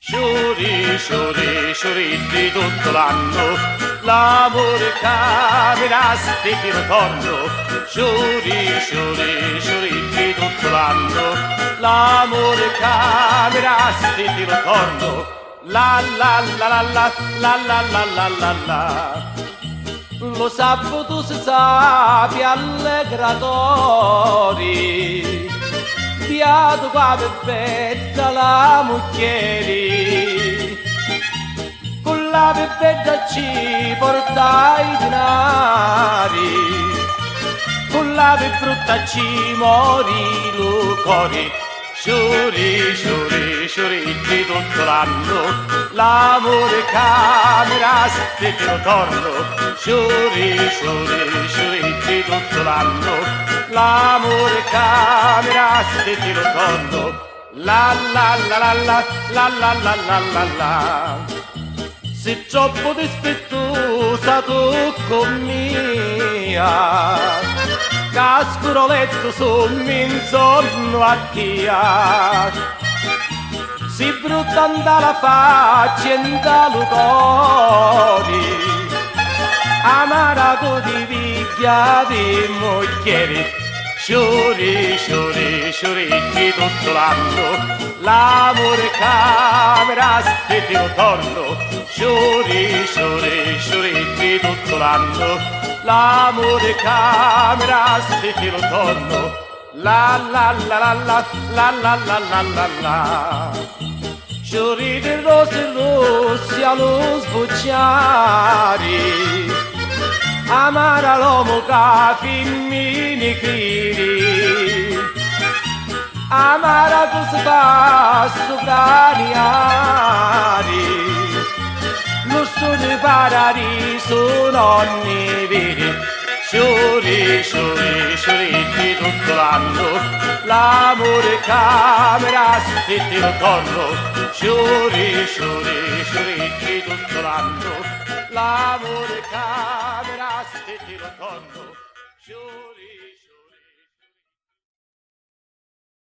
Sciuri, sciuri, sciuritti tutto l'anno, l'amore camera, stitti ritorno. Sciuri, sciuri, sciuritti tutto l'anno, l'amore camera, stitti ritorno. La la la la la la la la la la la. Lo sabato si sapi allegratori, piato qua peppetta la mucchieri, con la peppetta ci portai i denari, con la brutta ci mori lucori. Sciuri, sciuri, sciuritti tutto l'anno, l'amore camera, stitti ritorno. Sciuri, sciuri, sciuritti tutto l'anno, l'amore camera, stitti ritorno. La la la la la la la la la la la. Se troppo dispettosa tu con mia, cascuro letto sommi intorno a chia, si brutta la faccia in dalu cori, amarato di viglia di moglieri. Sciuri, sciuri, sciuritti tutto l'anno, l'amore camera, stitti ritorno. Sciuri, sciuri, sciuritti tutto l'anno, l'amore camera, stitti ritorno. La la la la la la la la la la la. Sciuriti rossi rossi allo sbucciari, amara l'uomo che femmini criri, amara tu si fa sopraniari, non sono paradiso nonni veri. Sciuri, sciuri, sciuritti tutto l'anno, l'amore camera, stitti ritorno. Sciuri, sciuri, sciuritti tutto l'anno, l'amore camera, stitti ritorno. Sciuri,